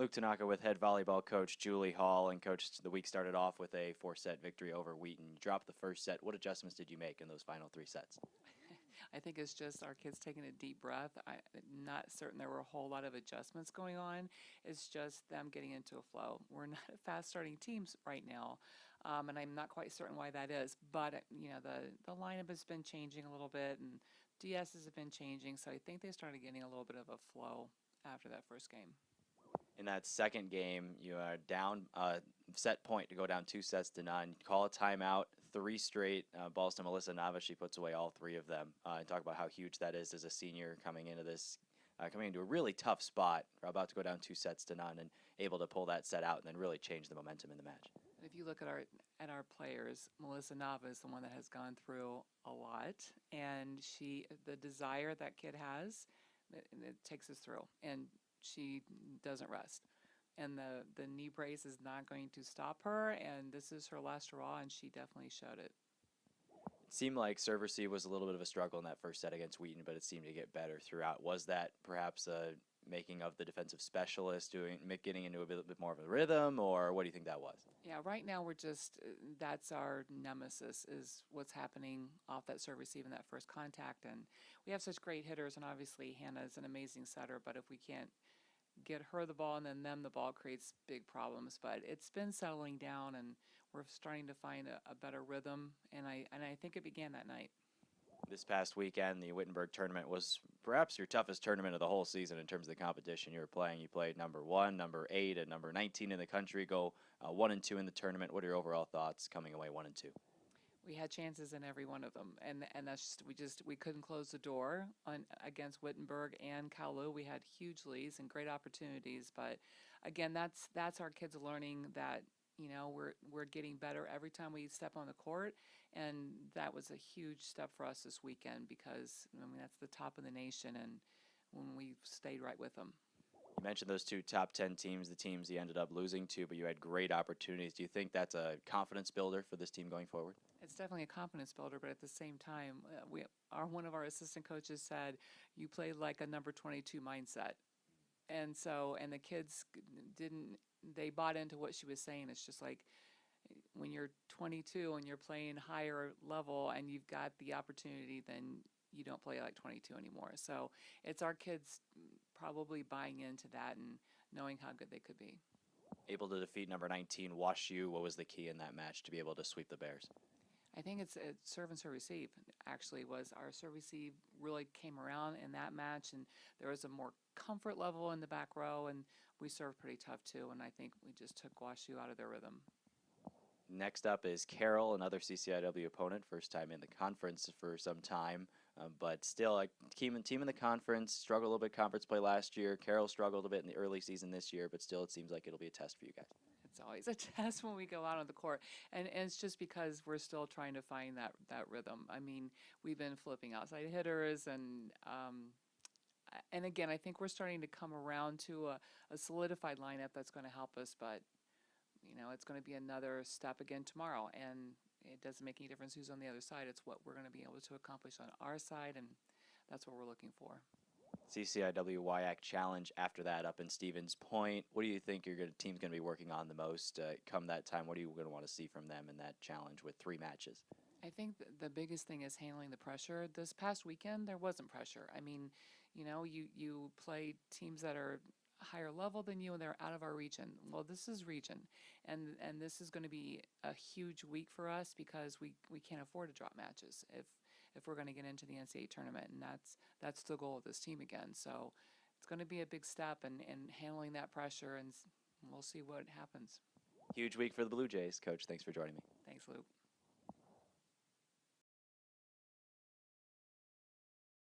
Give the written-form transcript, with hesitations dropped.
Luke Tanaka with head volleyball coach Julie Hall. And coach, the week started off with a 4-set victory over Wheaton. You dropped the first set. What adjustments did you make in those final 3 sets? I think it's just our kids taking a deep breath. I'm not certain there were a whole lot of adjustments going on. It's just them getting into a flow. We're not a fast-starting team right now, and I'm not quite certain why that is. But the lineup has been changing a little bit, and DSs have been changing. So I think they started getting a little bit of a flow after that first game. In that second game, you are down set point to go down 2-0. You call a timeout, 3 straight balls to Melissa Nava. She puts away all 3 of them. And talk about how huge that is as a senior coming into this, coming into a really tough spot. We're about to go down 2-0 and able to pull that set out and then really change the momentum in the match. And if you look at our players, Melissa Nava is the one that has gone through a lot, and the desire that kid has, it takes us through, and she doesn't rest. And the knee brace is not going to stop her, and this is her last hurrah, and she definitely showed it. It seemed like serve receive was a little bit of a struggle in that first set against Wheaton, but it seemed to get better throughout. Was that perhaps a making of the defensive specialist, getting into a bit more of a rhythm, or what do you think that was? Yeah, right now that's our nemesis, is what's happening off that serve receive in that first contact. And we have such great hitters, and obviously Hannah is an amazing setter, but if we can't get her the ball and then them the ball, creates big problems. But it's been settling down, and we're starting to find a better rhythm, and I think it began that night. This past weekend, the Wittenberg Tournament was perhaps your toughest tournament of the whole season in terms of the competition you were playing. You played number 1, number 8, and number 19 in the country, go 1 and 2 in the tournament. What are your overall thoughts coming away 1 and 2? We had chances in every one of them, and that's we couldn't close the door against Wittenberg and Kowloon. We had huge leads and great opportunities, but again, that's our kids learning that we're getting better every time we step on the court, and that was a huge step for us this weekend because that's the top of the nation, and when we stayed right with them. You mentioned those 2 top 10 teams, the teams you ended up losing to, but you had great opportunities. Do you think that's a confidence builder for this team going forward? It's definitely a confidence builder, but at the same time, one of our assistant coaches said, you played like a number 22 mindset. And the kids they bought into what she was saying. It's just like when you're 22 and you're playing higher level and you've got the opportunity, then you don't play like 22 anymore. So it's our kids probably buying into that and knowing how good they could be. Able to defeat number 19, WashU. What was the key in that match to be able to sweep the Bears? I think it's serve and serve receive. Actually, was our serve receive really came around in that match, and there was a more comfort level in the back row, and we served pretty tough too. And I think we just took WashU out of their rhythm. Next up is Carroll, another CCIW opponent, first time in the conference for some time, but still a team in the conference. Struggled a little bit conference play last year. Carroll struggled a bit in the early season this year, but still it seems like it'll be a test for you guys. It's always a test when we go out on the court, and it's just because we're still trying to find that rhythm. I mean, we've been flipping outside hitters, and again, I think we're starting to come around to a solidified lineup that's going to help us, but it's going to be another step again tomorrow, and it doesn't make any difference who's on the other side. It's what we're going to be able to accomplish on our side, and that's what we're looking for. CCIW WIAC Challenge after that up in Stevens Point. What do you think your team's going to be working on the most come that time? What are you going to want to see from them in that challenge with 3 matches? I think the biggest thing is handling the pressure. This past weekend, there wasn't pressure. I mean, you play teams that are higher level than you, and they're out of our region. Well, this is region, and this is going to be a huge week for us because we can't afford to drop matches if we're going to get into the NCAA tournament, and that's the goal of this team again. So it's going to be a big step in handling that pressure, and we'll see what happens. Huge week for the Blue Jays. Coach, thanks for joining me. Thanks, Luke.